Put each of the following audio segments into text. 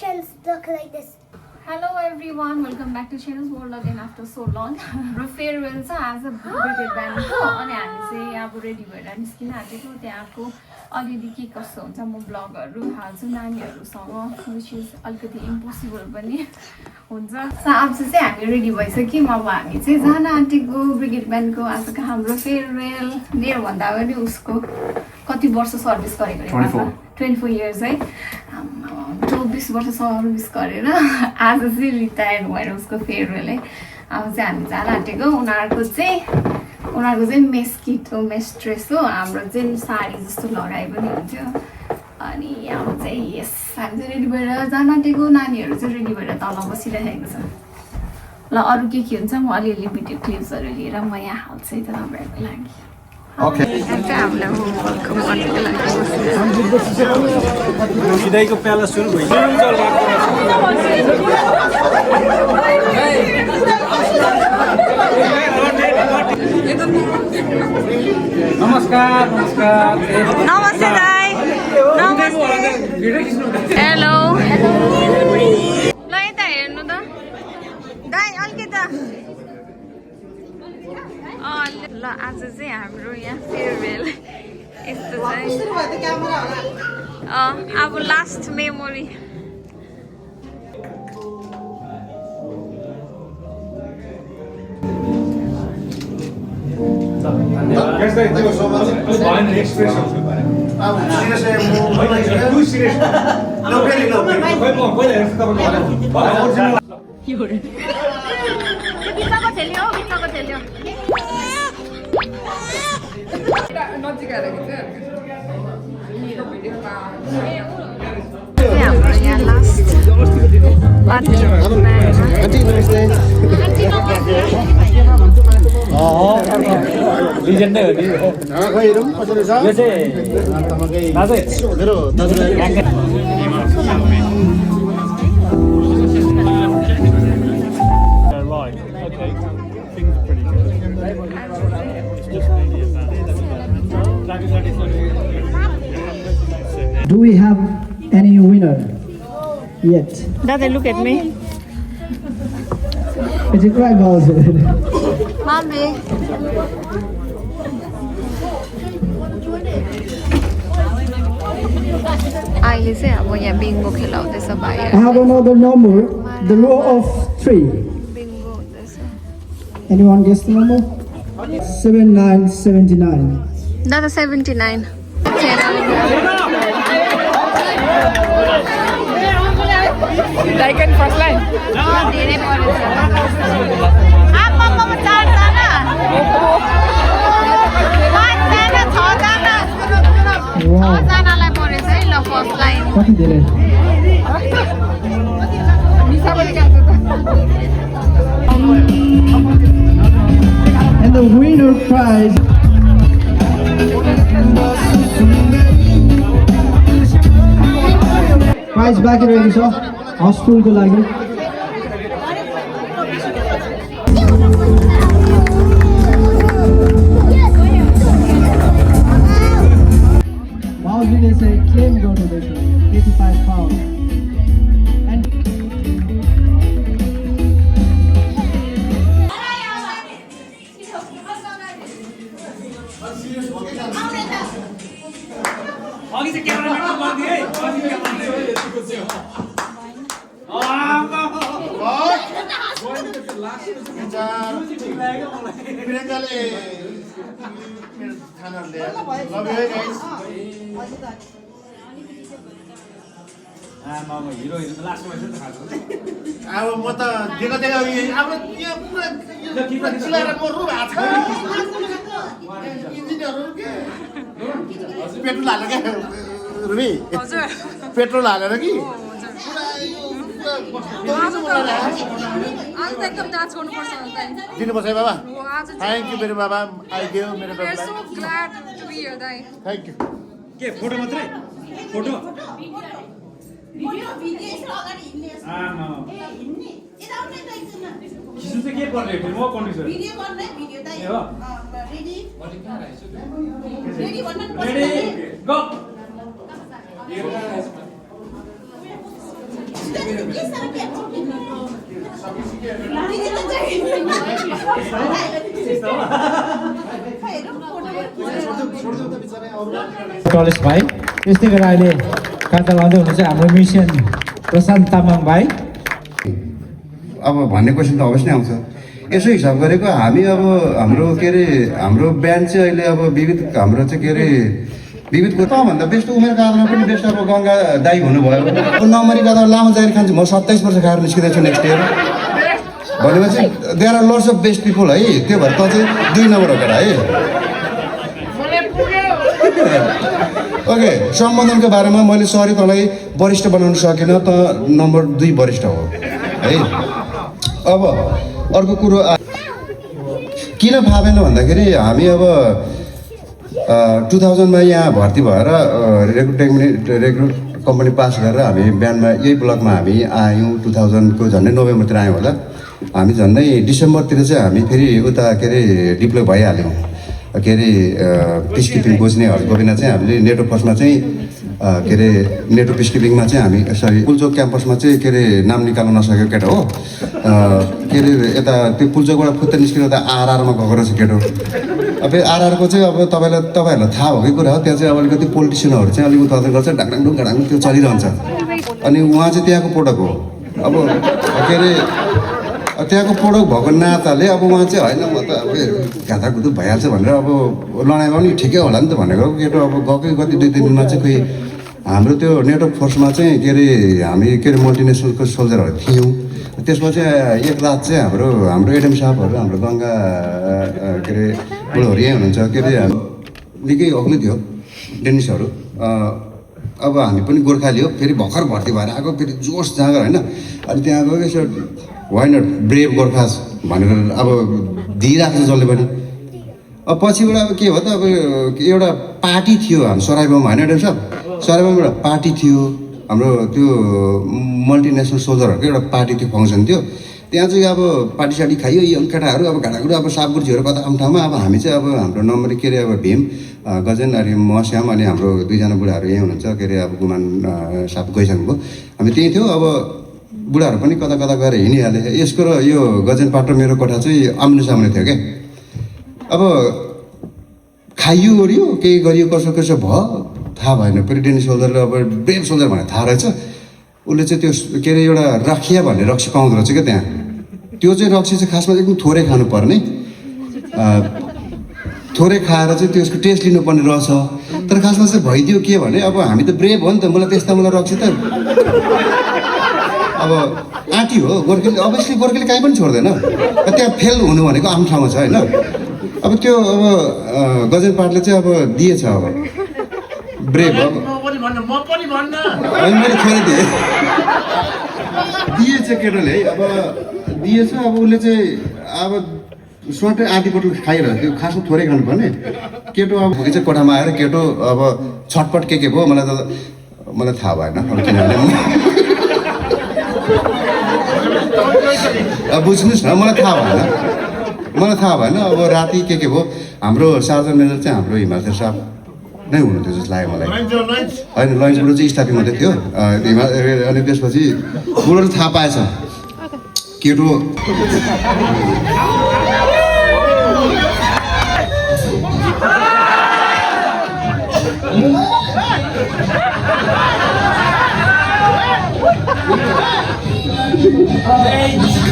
channels look like this. Hello everyone, welcome back to Shannon's World again after so long. र farewell छ आज brigade ब्यान्डको अनि हामी चाहिँ अब रेडी भएर निस्किन आँटेको त्यहाँको अलिअलि के कस्तो हुन्छ म ब्लगहरू हाल्छु नानीहरूसँग विच इज अलिकति इम्पोसिबल पनि हुन्छ। आज चाहिँ हामी रेडी भइसक्यौँ। अब हामी चाहिँ जान आँटेको ब्रिगेड ब्यान्डको आजको हाम्रो फेयरवेल। मेरोभन्दा पनि उसको कति वर्ष सर्भिस गरेको 24 इयर्स है, 24 वर्ष सर्भिस गरेर आज चाहिँ रिटायर भएर उसको फेयरवेल है। अब चाहिँ हामी जान आँटेको उनीहरूको चाहिँ मेस किट हो, मेस ड्रेस हो, हाम्रो चाहिँ साडी जस्तो लगाए पनि हुन्थ्यो। अनि अब चाहिँ यस हामी चाहिँ रेडी भएर जान आँटेको, नानीहरू चाहिँ रेडी भएर तल बसिरहेको छ। ल अरू के हुन्छ म अलिअलि भिडियो क्लिप्सहरू लिएर म यहाँ हाल्छु है त तपाईँहरूको लागि। विदाईको प्याला सुरु भइसक्यो। नमस्कार नमस्कार नमस्ते दाइ नमस्ते हेलो ल यता हेर्नु त दाइ अलिकति ल आज चाहिँ हाम्रो यहाँ फेयरवेल यस्तो चाहिँ अब लास्ट मेमोरी। लिजेन्डै हो नि। यो चाहिँ मेरो Do we have any winner yet? Daddy, look at me. Is it right, girls? Mommy. अहिले चाहिँ अब यहाँ बिङ्गो खेलाउँदैछ भाइ। I have another number, the row of 3. Bingo हुँदैछ। Anyone guess the number? 7979. दादा 79। Like first line. धेरै परेछ। आम्मामा 4 जना। 5 जना 6 जना। 6 जनालाई परेछ है ल फर्स्ट लाइन। कति धेरै? And the winner prize बाँकी रहेको छ हाउसफुलको लागि। भाउजूले चाहिँ क्लेम गर्नुहुँदैछ 85 पाउन्ड। अघि चाहिँ क्यामेरा मेकअप गर्दिए है। हिरो हिरो लास्टमा चाहिँ थाहा छ। अब म त देखा अब यो पुरा चिलाएर मर्नु भएको छ। इन्जिनियरहरू के पेट्रोल हालेर क्या रुबी? हजुर पेट्रोल हालेर कि दिनुपर्छ है बाबा। थ्याङ्क यू मेरो बाबा आइदियो मेरो बाबा। Thank you. के फोटो मात्रै? फोटो खिच्नु चाहिँ के पर्ने म कन्डिसन रेडी गो। कलेज भाइ यस्तै गरेर अहिले कार्ता लाउँदै हुनुहुन्छ हाम्रो म्युजिसियन प्रशान्त तामाङ भाइ अब भन्ने क्वेसन त अवश्य नै आउँछ यसो हिसाब गरेको हामी अब हाम्रो के अरे हाम्रो ब्यान्ड चाहिँ अहिले अब विविध हाम्रो चाहिँ के अरे विविधको त्योभन्दा बेस्ट उमेरको आधारमा पनि बेस्ट अब गङ्गा दाई हुनुभयो नम्बरी गर्दा लामो जागिर खान्छ म 27 वर्ष खाएर निस्किँदैछु नेक्स्ट इयर भनेपछि there are lots of best people है त्यो भएर त चाहिँ 2 नम्बर हो केटा है ओके सम्बन्धनको बारेमा मैले सरी तँलाई वरिष्ठ बनाउन सकिनँ त नम्बर 2 वरिष्ठ हो है अब अर्को कुरो किन फापेन भन्दाखेरि हामी अब 2000 मा यहाँ भर्ती भएर रेक्रुट कम्पनी पास गरेर हामी बिहानमा यही ब्लकमा हामी आयौँ 2000 को झन्डै नोभेम्बरतिर आयौँ होला हामी झन्डै डिसेम्बरतिर चाहिँ हामी फेरि उता के अरे डिप्लोय भइहाल्यौँ के अरे पिस किपिङ बुझ्नेहरू गोबिना चाहिँ हामीले नेटो फर्स्टमा चाहिँ के अरे नेटो पिस किपिङमा चाहिँ हामी सरी पुल्चोक क्याम्पसमा चाहिँ के अरे नाम निकाल्न नसकेको केटा हो के अरे यता त्यो पुल्चोकबाट फुत्त निस्केर त आरआरमा गएको रहेछ केटो अब आरआरको चाहिँ अब तपाईँहरूलाई थाहा भएकै कुरा हो त्यहाँ चाहिँ अब अलिकति पोलिटिसियनहरू चाहिँ अलिक उता गर्छ ढाङढाङ घडाङ त्यो चलिरहन्छ अनि उहाँ चाहिँ त्यहाँको प्रोडक्ट हो अब के अरे त्यहाँको प्रोडक्ट भएको नाताले अब उहाँ चाहिँ होइन म त अब घाताघुतु भइहाल्छ भनेर अब लडाइँमा पनि ठिकै होला नि त भनेको केटो अब गएकै कति 2-3 दिनमा चाहिँ खोइ हाम्रो त्यो नेटवर्क फोर्समा चाहिँ के अरे हामी के अरे मल्टिनेसनलको सोल्जरहरू थियौँ त्यसमा चाहिँ एक रात चाहिँ हाम्रो एडम साहबहरू हाम्रो गङ्गा के अरे बुढोहरू यहीँ हुनुहुन्छ के अरे निकै अग्लो थियो डेनिसहरू अब हामी पनि गोर्खाली हो फेरि भर्खर भर्ती भएर आएको फेरि जोस जाँगर होइन अनि त्यहाँ गयो यसो वाइ नट ब्रेभ गोर्खास भनेर अब दिइरहेको छ जसले पनि अब पछिबाट अब के हो त अब एउटा पार्टी थियो हाम्रो सराइबामा होइन एडम साहब सराइबामा एउटा पार्टी थियो हाम्रो त्यो मल्टिनेसनल सोल्जरहरूको एउटा पार्टी थियो फङ्सन थियो त्यहाँ चाहिँ अब पार्टी साटी खाइयो यङ केटाहरू अब घाँडाघुँडा अब सापगुर्जीहरू कता आम ठाउँमा अब हामी चाहिँ अब हाम्रो नम्बरी के अरे अब भीम गजेन अनि म श्याम अनि हाम्रो 2 जना बुढाहरू यहीँ हुनुहुन्छ के अरे अब गुमान साप गइसक्नुभयो हामी त्यहीँ थियो अब बुढाहरू पनि कता कता गएर हिँडिहाले यसको र यो गजेन पाट र मेरो कोठा चाहिँ आम्ने सामने थियो क्या अब खाइयो ओऱ्यो केही गरियो कसो कसो भयो थाहा भएन फेरि डेनिस सोल्जरले अब ब्रेभ सोल्जर भनेर थाहा रहेछ उसले चाहिँ त्यो के अरे एउटा रखिया भन्ने रक्सी पाउँदो रहेछ क्या त्यहाँ त्यो चाहिँ रक्सी चाहिँ खासमा एकदम थोरै खानुपर्ने थोरै खाएर चाहिँ त्यसको टेस्ट लिनुपर्ने रहेछ तर खासमा चाहिँ भइदियो के भने अब हामी त ब्रेभ हो नि त मलाई रक्सी त अब आँटी हो गोर्खेली अभियसली गोर्खेली काहीँ पनि छोड्दैन त्यहाँ फेल हुनु भनेको आम ठाउँमा छ होइन अब त्यो अब गजेन पाटले चाहिँ अब दिएछ अब ब्रेभ अब मैले थोरै दिएँ दिएछ केटोले है अब दिएछ अब उसले चाहिँ अब स्वाटै आधी बोतल खाएर त्यो खासमा थोरै खानुपर्ने केटो अब चाहिँ कोठामा आएर केटो अब छटपट के भयो मलाई थाहा भएन अब किनभने अब बुझ्नुहोस् न मलाई थाहा भएन अब राति के भयो हाम्रो सार्जन मेजर चाहिँ हाम्रो हिमालय साहब नै हुनुहुन्थ्यो जस्तो लाग्यो मलाई होइन लन्च बुढो चाहिँ स्टाफिङ मात्रै थियो अनि त्यसपछि बुढोले थाहा पाएछ केटो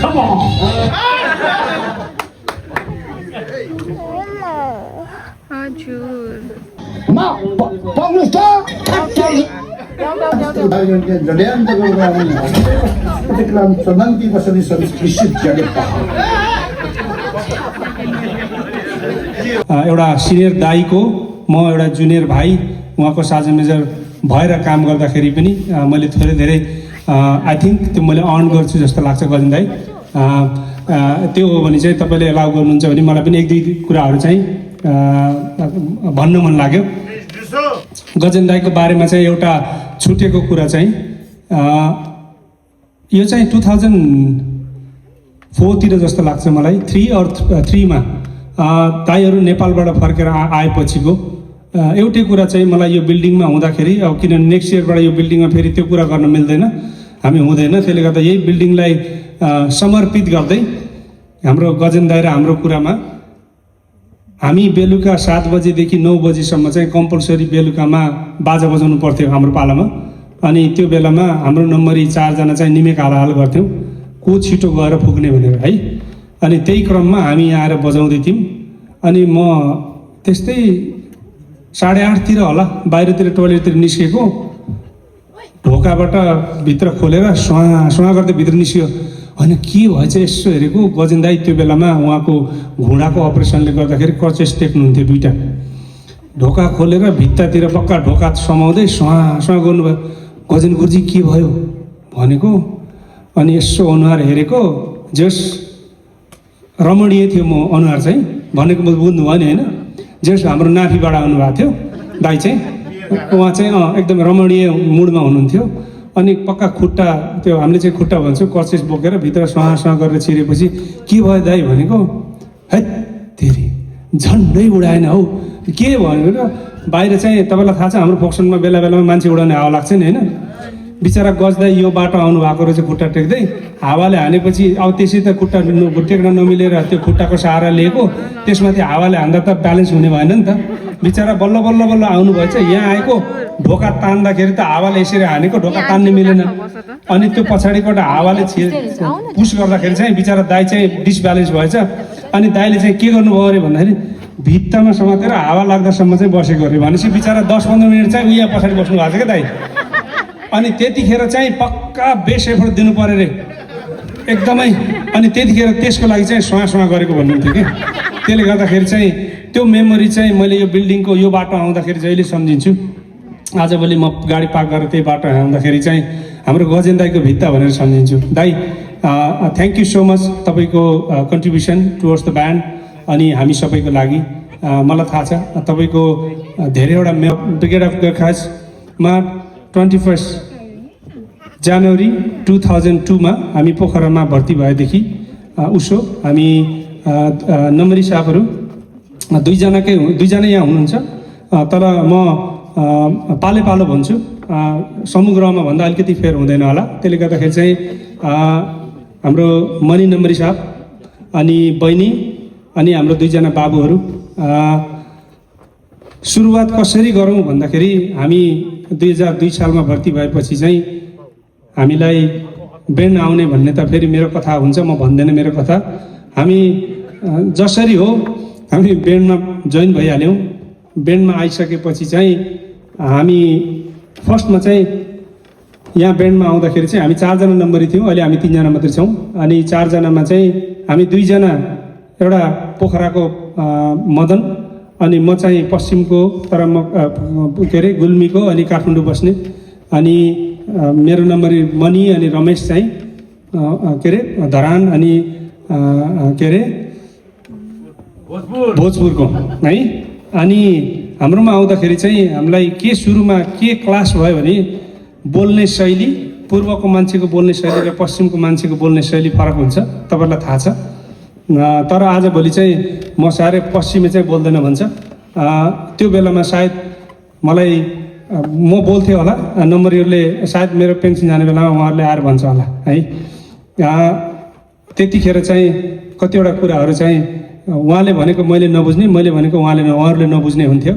Come on. हजुर एउटा सिनियर दाईको म एउटा जुनियर भाइ उहाँको सार्जन मेजर भएर काम गर्दाखेरि पनि मैले थोरै धेरै आई थिङ्क त्यो मैले अर्न गर्छु जस्तो लाग्छ गजेन दाई त्यो हो भने चाहिँ तपाईँले एलाउ गर्नुहुन्छ भने मलाई पनि 1-2 कुराहरू चाहिँ भन्न मन लाग्यो गजेन दाईको बारेमा चाहिँ एउटा छुटेको कुरा चाहिँ यो चाहिँ 2004 तिर जस्तो लाग्छ मलाई 3 मा दाईहरू नेपालबाट फर्केर आएपछिको एउटै कुरा चाहिँ मलाई यो बिल्डिङमा हुँदाखेरि अब किनभने नेक्स्ट इयरबाट यो बिल्डिङमा फेरि त्यो कुरा गर्न मिल्दैन हामी हुँदैन। त्यसले गर्दा यही बिल्डिङलाई समर्पित गर्दै हाम्रो गजेन दाइ र हाम्रो कुरामा हामी बेलुका 7 बजेदेखि 9 बजीसम्म चाहिँ कम्पलसरी बेलुकामा बाजा बजाउनु पर्थ्यो हाम्रो पालामा। अनि त्यो बेलामा हाम्रो नम्बरी 4 जना चाहिँ निमेक हालहाल गर्थ्यौँ को छिटो गएर पुग्ने भनेर है। अनि त्यही क्रममा हामी आएर बजाउँदै थियौँ। अनि म त्यस्तै 8:30 होला बाहिरतिर टोयलेटतिर निस्केको, ढोकाबाट भित्र खोलेर सुवा गर्दै भित्र निस्क्यो। होइन के भएछ यसो हेरेको, गजेन दाइ त्यो बेलामा उहाँको घुँडाको अपरेसनले गर्दाखेरि क्रचेस टेक्नुहुन्थ्यो 2टा। ढोका खोलेर भित्तातिर पक्का ढोका समाउँदै सुवा गर्नुभयो। गजेन गुरुजी के भयो भनेको, अनि यसो अनुहार हेरेको, जस रमणीय थियो म अनुहार चाहिँ, भनेको बुझ्नु भयो नि होइन। जस हाम्रो नाफीबाट आउनुभएको थियो दाइ चाहिँ, उहाँ चाहिँ एकदम रमणीय मुडमा हुनुहुन्थ्यो। अनि पक्का खुट्टा, त्यो हामीले चाहिँ खुट्टा भन्छौँ, कर्चेस बोकेर भित्र सुवा गरेर छिरेपछि के भयो दाइ भनेको, है तेरि झन्डै उडाएन हौ के भनेको। बाहिर चाहिँ तपाईँलाई थाहा छ हाम्रो फोक्सनमा बेला बेलामा मान्छे उडाउने हावा लाग्छ नि होइन। बिचरा गज्दै यो बाटो आउनु भएको रहेछ खुट्टा टेक्दै, हावाले हानेपछि अब त्यसै त खुट्टा टेक्न नमिलेर त्यो खुट्टाको सहारा लिएको, त्यसमाथि हावाले हान्दा त ब्यालेन्स हुने भएन नि त। बिचरा बल्ल बल्ल बल्ल आउनु भएछ, यहाँ आएको ढोका तान्दाखेरि त हावाले यसरी हानेको ढोका तान्ने मिलेन। अनि त्यो पछाडिबाट हावाले पुस गर्दाखेरि चाहिँ बिचरा दाइ चाहिँ डिसब्यालेन्स भएछ। अनि दाइले चाहिँ के गर्नुभयो अरे भन्दाखेरि भित्तामा समातेर हावा लाग्दासम्म चाहिँ बसेको अरे। भनेपछि बिचरा 10-15 मिनट चाहिँ उहाँ पछाडि बस्नु भएको छ क्या दाइ। अनि त्यतिखेर चाहिँ पक्का बेस एफोर्ट दिनु पऱ्यो अरे एकदमै। अनि त्यतिखेर त्यसको लागि चाहिँ सुवा गरेको भन्नुहुन्थ्यो कि। त्यसले गर्दाखेरि चाहिँ त्यो मेमोरी चाहिँ मैले यो बिल्डिङको यो बाटो आउँदाखेरि जहिले सम्झिन्छु। आजभोलि म गाडी पार्क गरेर त्यही बाटो आउँदाखेरि चाहिँ हाम्रो गजेन दाइको भित्ता भनेर सम्झिन्छु। दाइ थ्याङ्क यू सो मच तपाईँको कन्ट्रिब्युसन टुवर्ड्स द ब्यान्ड अनि हामी सबैको लागि। मलाई थाहा छ तपाईँको धेरैवटा ब्रिगेड अफ गोर्खाजमा 21 जनवरी 2002 हामी पोखरामा भर्ती भएदेखि उसो हामी नम्बरी साहबहरू दुईजना यहाँ हुनुहुन्छ। तर म पालो भन्छु, समग्रमा भन्दा अलिकति फेर हुँदैन होला। त्यसले गर्दाखेरि चाहिँ हाम्रो मणि नम्बरी साहब अनि बहिनी अनि हाम्रो 2 जना बाबुहरू सुरुवात कसरी गरौँ भन्दाखेरि हामी 2002 सालमा भर्ती भएपछि चाहिँ हामीलाई ब्यान्ड आउने भन्ने त फेरि मेरो कथा हुन्छ, म भन्दैन मेरो कथा। हामी जसरी हो हामी ब्यान्डमा जोइन भइहाल्यौँ। ब्यान्डमा आइसकेपछि चाहिँ हामी फर्स्टमा चाहिँ यहाँ ब्यान्डमा आउँदाखेरि चाहिँ हामी 4 जना नम्बरी थियौँ, अहिले हामी 3 जना मात्रै छौँ। अनि 4 जनामा चाहिँ हामी 2 जना, एउटा पोखराको मदन अनि म चाहिँ पश्चिमको तर म के अरे गुल्मीको अनि काठमाडौँ बस्ने। अनि मेरो नम्बरी मणि अनि रमेश चाहिँ के अरे धरान अनि के अरे भोजपुरको है। अनि हाम्रोमा आउँदाखेरि चाहिँ हामीलाई के सुरुमा के क्लास भयो भने बोल्ने शैली, पूर्वको मान्छेको बोल्ने शैली र पश्चिमको मान्छेको बोल्ने शैली फरक हुन्छ, तपाईँलाई थाहा छ। तर आजभोलि चाहिँ म साह्रै पश्चिमे चाहिँ बोल्दैन भन्छ। त्यो बेलामा सायद मलाई म बोल्थेँ होला, नम्बरीहरूले सायद मेरो पेन्सन जाने बेलामा उहाँहरूले आएर भन्छ होला है। त्यतिखेर चाहिँ कतिवटा कुराहरू चाहिँ उहाँले भनेको मैले नबुझ्ने, मैले भनेको उहाँहरूले नबुझ्ने हुन्थ्यो।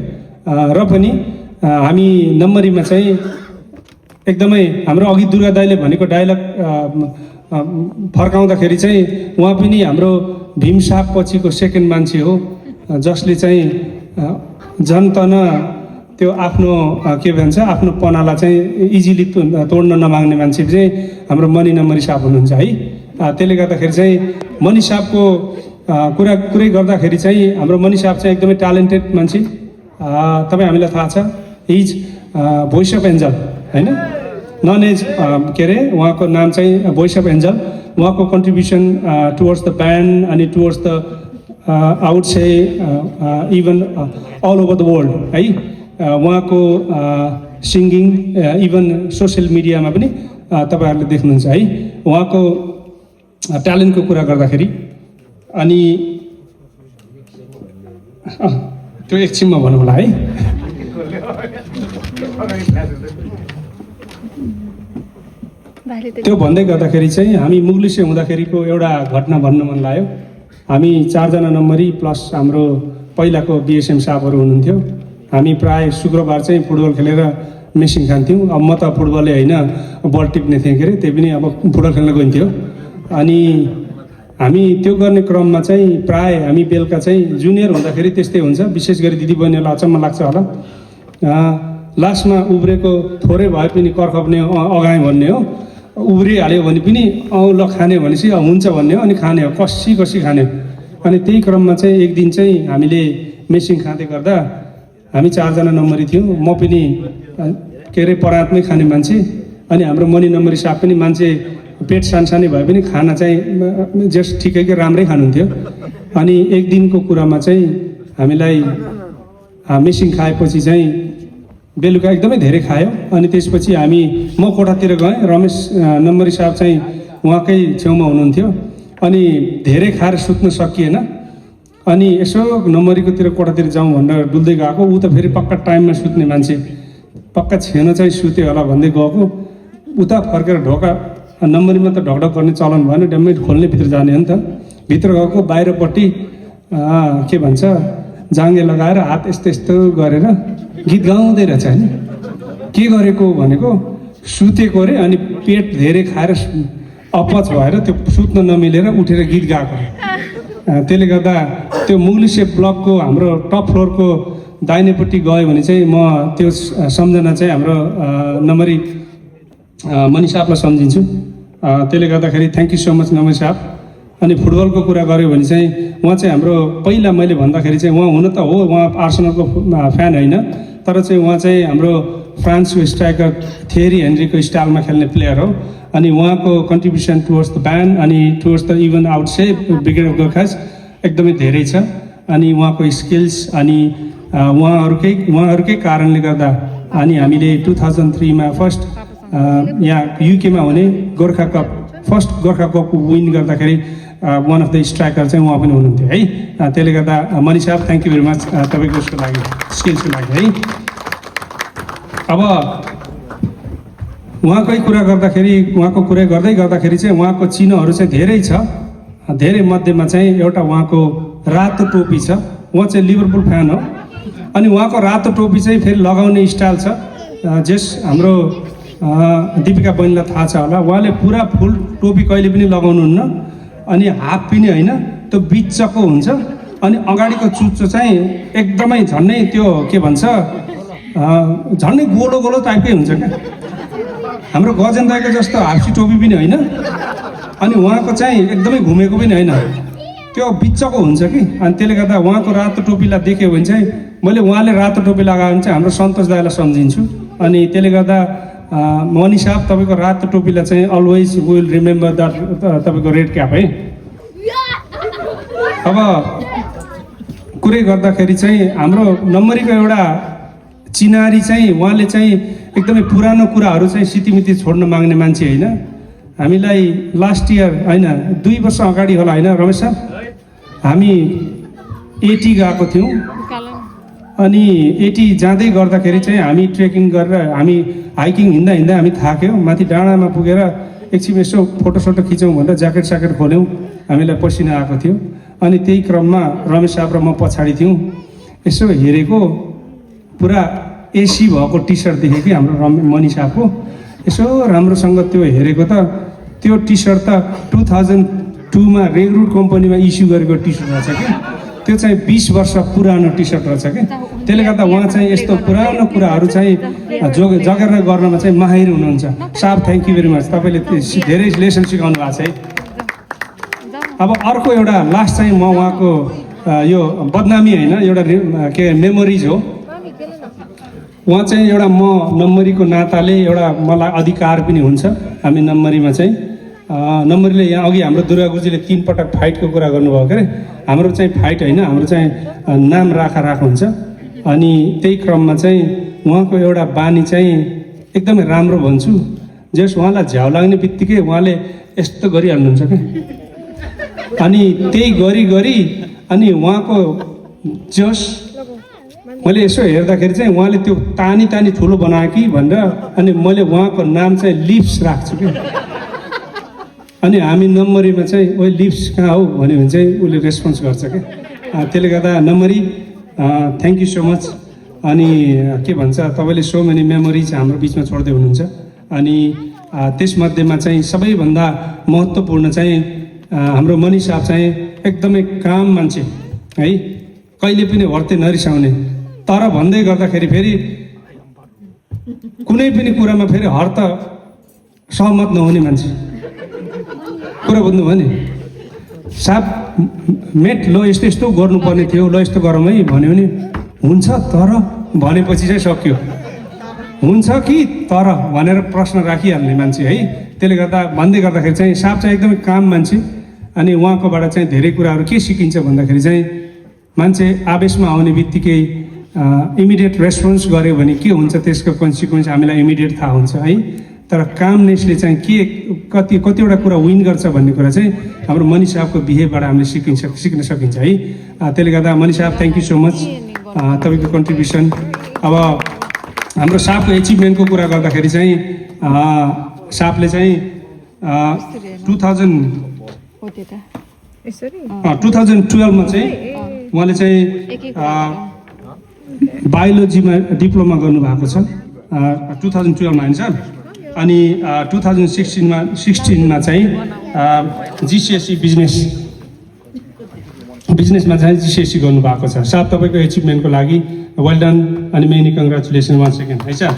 र पनि हामी नम्बरीमा चाहिँ एकदमै हाम्रो अघि दुर्गा दाइले भनेको डायलग फर्काउँदाखेरि चाहिँ उहाँ पनि हाम्रो भीम साहब पछिको सेकेन्ड मान्छे हो, जसले चाहिँ जनतन त्यो आफ्नो के भन्छ आफ्नो पनालाई चाहिँ इजिली तोड्न नमाग्ने मान्छे चाहिँ हाम्रो मणि नम्बरी साहब हुनुहुन्छ है। त्यसले गर्दाखेरि चाहिँ मणि साहबको कुरै गर्दाखेरि चाहिँ हाम्रो मणि साहब चाहिँ एकदमै ट्यालेन्टेड मान्छे। तपाईँ हामीलाई थाहा छ इज भोइस अफ एन्जल होइन, नन एज के अरे उहाँको नाम चाहिँ भोइस अफ एन्जल। उहाँको कन्ट्रिब्युसन टुवर्ड्स द ब्यान्ड अनि towards the outside even all over the world है। उहाँको सिङ्गिङ इभन सोसियल मिडियामा पनि तपाईँहरूले देख्नुहुन्छ है उहाँको ट्यालेन्टको कुरा गर्दाखेरि। अनि त्यो एकछिनमा भनौँ होला है। त्यो भन्दै गर्दाखेरि चाहिँ हामी मुग्लिसे हुँदाखेरिको एउटा घटना भन्न मन लाग्यो। हामी 4 जना नम्बरी प्लस हाम्रो पहिलाको बिएसएम साहबहरू हुनुहुन्थ्यो। हामी प्राय शुक्रबार चाहिँ फुटबल खेलेर मेसिङ खान्थ्यौँ। अब म त फुटबलै होइन बल टिप्ने थिएँ के अरे, त्यही पनि अब फुटबल खेल्न गइन्थ्यो। अनि हामी त्यो गर्ने क्रममा चाहिँ प्राय हामी बेलुका चाहिँ जुनियर हुँदाखेरि त्यस्तै हुन्छ, विशेष गरी दिदीबहिनीहरूलाई अचम्म लाग्छ होला। लास्टमा उब्रेको थोरै भए पनि कर्खप्ने अगाएँ भन्ने हो, उब्रिहाल्यो भने पनि ल खाने भनेपछि हुन्छ भन्ने हो, अनि खाने हो, कसी खाने हो। अनि त्यही क्रममा चाहिँ एक दिन चाहिँ हामीले मेसिङ खाँदै गर्दा हामी 4 जना नम्बरी थियौँ। म पनि के अरे परातमै खाने मान्छे, अनि हाम्रो मनी नम्बरी साहब पनि मान्छे पेट सानसानै भए पनि खाना चाहिँ जस ठिकैको राम्रै खानुहुन्थ्यो। अनि एक दिनको कुरामा चाहिँ हामीलाई मेसिङ खाएपछि चाहिँ बेलुका एकदमै धेरै खायो। अनि त्यसपछि म कोठातिर गएँ, रमेश नम्बरी साहब चाहिँ उहाँकै छेउमा हुनुहुन्थ्यो। अनि धेरै खाएर सुत्न सकिएन, अनि यसो नम्बरीकोतिर कोठातिर जाउँ भनेर डुल्दै गएको। ऊ त फेरि पक्का टाइममा सुत्ने मान्छे, पक्का छेन चाहिँ सुत्यो होला भन्दै गएको। उता फर्केर ढोका नम्बरीमा त ढकढक गर्ने चलन भएन, डम्मै खोल्ने भित्र जाने हो नि त। भित्र गएको बाहिरपट्टि के भन्छ जाङ्गे लगाएर हात यस्तो यस्तो गरेर गीत गाउँदै रहेछ होइन। के गरेको भनेको सुतेको अरे, अनि पेट धेरै खाएर अपच भएर त्यो सुत्न नमिलेर उठेर गीत गाएको। त्यसले गर्दा त्यो मुग्लिसे ब्लकको हाम्रो टप फ्लोरको दाहिनेपट्टि गयो भने चाहिँ म त्यो सम्झना चाहिँ हाम्रो नम्बरी मनी साहबलाई सम्झिन्छु। त्यसले गर्दाखेरि थ्याङ्क यू सो मच नम्बरी साहब। अनि फुटबलको कुरा गऱ्यो भने चाहिँ उहाँ चाहिँ हाम्रो पहिला मैले भन्दाखेरि चाहिँ उहाँ हुन त हो, उहाँ आर्सेनलको फ्यान होइन, तर चाहिँ उहाँ चाहिँ हाम्रो फ्रान्सको स्ट्राइकर थियरी हेनरीको स्टाइलमा खेल्ने प्लेयर हो। अनि उहाँको कन्ट्रिब्युसन टुवर्ड्स द ब्यान्ड अनि towards the even out say brigade of Gorkhas एकदमै धेरै छ। अनि उहाँको स्किल्स अनि उहाँहरूकै कारणले गर्दा अनि हामीले 2003मा फर्स्ट यहाँ युकेमा हुने Gorkha cup first Gorkha cup win गर्दाखेरि वान अफ द स्ट्राइकर चाहिँ उहाँ पनि हुनुहुन्थ्यो है। त्यसले गर्दा मनी साहब थ्याङ्क यू भेरी मच तपाईँको उसको लागि, स्किल्सको लागि है। अब उहाँकै कुरा गर्दै गर्दाखेरि चाहिँ उहाँको चिन्हहरू चाहिँ धेरै छ। धेरै मध्येमा चाहिँ एउटा उहाँको रातो टोपी छ। उहाँ चाहिँ लिभरपुल फ्यान हो, अनि उहाँको रातो टोपी चाहिँ फेरि लगाउने स्टाइल छ। जस हाम्रो दिपिका बहिनीलाई थाहा छ होला, उहाँले पुरा फुल टोपी कहिले पनि लगाउनुहुन्न, अनि हाफ पनि होइन, त्यो बिचको हुन्छ। अनि अगाडिको चुच्चो चाहिँ एकदमै झन्नै त्यो के भन्छ झन्नै गोलो गोलो टाइपकै हुन्छ क्या, हाम्रो गजेन दाइको जस्तो हाफ्सी टोपी पनि होइन, अनि उहाँको चाहिँ एकदमै घुमेको पनि होइन, त्यो बिचको हुन्छ कि। अनि त्यसले गर्दा उहाँको रातो टोपीलाई देख्यो भने चाहिँ मैले उहाँले रातो टोपी लगायो भने चाहिँ हाम्रो सन्तोष दाइलाई सम्झिन्छु। अनि त्यसले गर्दा मनी साहब तपाईँको रातो टोपीलाई चाहिँ अलवेज विल रिमेम्बर द्याट तपाईँको रेड क्याप है। अब कुरै गर्दाखेरि चाहिँ हाम्रो नम्बरीको एउटा चिनारी चाहिँ उहाँले चाहिँ एकदमै पुरानो कुराहरू चाहिँ सितिमिति छोड्न माग्ने मान्छे होइन। हामीलाई लास्ट इयर होइन 2 वर्ष अगाडि होला होइन रमेश साहब, हामी 80 गएको थियौँ। अनि 80 जाँदै गर्दाखेरि चाहिँ हामी ट्रेकिङ गरेर हामी हाइकिङ हिँड्दा हामी थाक्यौँ। माथि डाँडामा पुगेर एकछिन यसो फोटोसोटो खिचौँ भनेर ज्याकेट खोल्यौँ, हामीलाई पसिना आएको थियो। अनि त्यही क्रममा रमेश साहब र म पछाडि थियौँ, यसो हेरेको पुरा एसी भएको टी सर्ट देखेँ कि हाम्रो मनी साहबको। यसो राम्रोसँग त्यो हेरेको त त्यो टी सर्ट त 2002मा रेग्रुट कम्पनीमा इस्यु गरेको टी सर्ट रहेछ कि, त्यो चाहिँ 20 वर्ष पुरानो टी सर्ट रहेछ कि। त्यसले गर्दा उहाँ चाहिँ यस्तो पुरानो कुराहरू चाहिँ जगेर गर्नमा चाहिँ माहिर हुनुहुन्छ। साहब थ्याङ्क यू भेरी मच, तपाईँले धेरै लेसन सिकाउनु भएको छ है। अब अर्को एउटा लास्ट चाहिँ म उहाँको यो बदनामी होइन, एउटा के मेमोरिज हो। उहाँ चाहिँ एउटा म नम्बरीको नाताले एउटा मलाई अधिकार पनि हुन्छ। हामी नम्बरीमा चाहिँ नम्बरीले यहाँ अघि हाम्रो दुर्गा गुरुजीले 3 पटक फाइटको कुरा गर्नुभयो के अरे, हाम्रो चाहिँ फाइट होइन, हाम्रो चाहिँ नाम राख हुन्छ। अनि त्यही क्रममा चाहिँ उहाँको एउटा बानी चाहिँ एकदमै राम्रो भन्छु। जस उहाँलाई झ्याउ लाग्ने बित्तिकै उहाँले यस्तो गरिहाल्नुहुन्छ कि, अनि त्यही गरी अनि उहाँको जस मैले यसो हेर्दाखेरि चाहिँ उहाँले त्यो तानी ठुलो बनायो कि भनेर, अनि मैले उहाँको नाम चाहिँ लिप्स राख्छु कि। अनि हामी नम्बरीमा चाहिँ ओ लिप्स कहाँ हो भन्यो भने चाहिँ उसले रेस्पोन्स गर्छ क्या त्यसले गर्दा नम्बरी थ्याङ्क यू सो मच अनि के भन्छ तपाईँले सो मेनी मेमोरिज हाम्रो बिचमा छोड्दै हुनुहुन्छ अनि त्यसमध्येमा चाहिँ सबैभन्दा महत्त्वपूर्ण चाहिँ हाम्रो मनी साहब चाहिँ एकदमै काम मान्छे है कहिले पनि हर्ते नरिसाउने तर भन्दै गर्दाखेरि फेरि कुनै पनि कुरामा फेरि हर्त सहमत नहुने मान्छे कुरा बुझ्नुभयो नि साहब मेट ल यस्तो यस्तो गर्नुपर्ने थियो ल यस्तो गरौँ है भन्यो भने हुन्छ तर भनेपछि चाहिँ सक्यो हुन्छ कि तर भनेर प्रश्न राखिहाल्ने मान्छे है त्यसले गर्दा भन्दै गर्दाखेरि चाहिँ साहब चाहिँ एकदमै काम मान्छे अनि उहाँकोबाट चाहिँ धेरै कुराहरू के सिकिन्छ भन्दाखेरि चाहिँ मान्छे आवेशमा आउने बित्तिकै इमिडिएट रेस्पोन्स गऱ्यो भने के हुन्छ त्यसको कन्सिक्वेन्स हामीलाई इमिडिएट थाहा हुन्छ है तर कामनेसले चाहिँ के कतिवटा कुरा विन गर्छ भन्ने कुरा चाहिँ हाम्रो मनी साहबको बिहेबाट हामीले सिक्न सकिन्छ है त्यसले गर्दा मनी साहब थ्याङ्क यू सो मच तपाईँको कन्ट्रिब्युसन अब हाम्रो साहबको एचिभमेन्टको कुरा गर्दाखेरि चाहिँ साहबले चाहिँ 2012मा चाहिँ उहाँले चाहिँ बायोलोजीमा डिप्लोमा गर्नुभएको छ 2012मा होइन सर अनि 2016मा चाहिँ जिसिएससी बिजनेसमा चाहिँ जिसिएससी गर्नुभएको छ साहब तपाईँको एचिभमेन्टको लागि वेल डन अनि मेनी कङ्ग्रेचुलेसन वान्स अगेन है सर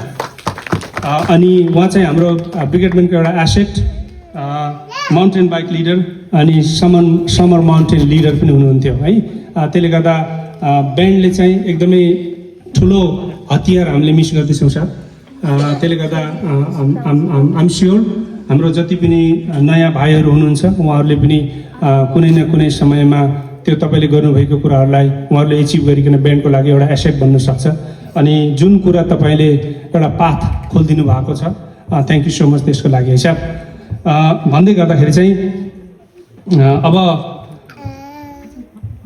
अनि उहाँ चाहिँ हाम्रो ब्रिगेडमेन्टको एउटा एसेट माउन्टेन बाइक लिडर अनि समर माउन्टेन लिडर पनि हुनुहुन्थ्यो है त्यसले गर्दा ब्यान्डले चाहिँ एकदमै ठुलो हतियार हामीले मिस गर्दैछौँ सर त्यसले गर्दा आइम स्योर हाम्रो जति पनि नयाँ भाइहरू हुनुहुन्छ उहाँहरूले पनि कुनै न कुनै समयमा त्यो तपाईँले गर्नुभएको कुराहरूलाई उहाँहरूले एचिभ गरिकन ब्यान्डको लागि एउटा एसेट बन्न सक्छ अनि जुन कुरा तपाईँले एउटा पाथ खोलिदिनु भएको छ थ्याङ्क यू सो मच त्यसको लागि है साहब भन्दै गर्दाखेरि चाहिँ अब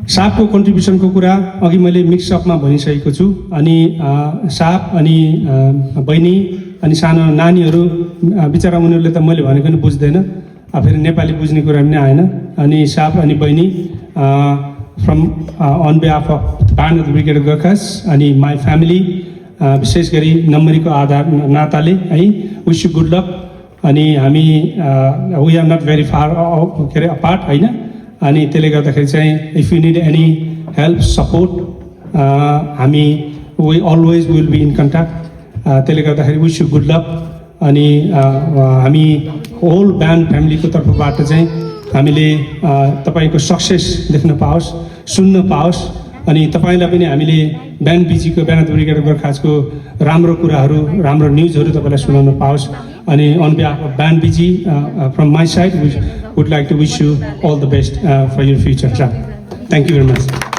साहबको कन्ट्रिब्युसनको कुरा अघि मैले मिक्सअपमा भनिसकेको छु अनि साहब अनि बहिनी अनि सानो नानीहरू बिचरा उनीहरूले त मैले भनेको नि बुझ्दैन फेरि नेपाली बुझ्ने कुरा पनि आएन अनि साहब अनि बहिनी from on behalf of band of the brigade Gurkhas अनि माई फ्यामिली विशेष गरी नम्बरीको आधार नाताले है विश यु गुड लक अनि हामी we are not very far के अरे अपार्ट होइन अनि त्यसले गर्दाखेरि चाहिँ if you need any help support हामी we always will be in contact त्यसले गर्दाखेरि विश यु गुड लक अनि हामी होल ब्यान्ड फ्यामिलीको तर्फबाट चाहिँ हामीले तपाईँको सक्सेस देख्न पाओस् सुन्न पाओस् अनि तपाईँलाई पनि हामीले ब्यान्ड बिजीको ब्यान्ड ब्रिगेड गोर्खासको राम्रो कुराहरू राम्रो न्युजहरू तपाईँलाई सुनाउन पाओस् अनि on behalf of band BG from my side would like to wish you all the best for your future sir thank you very much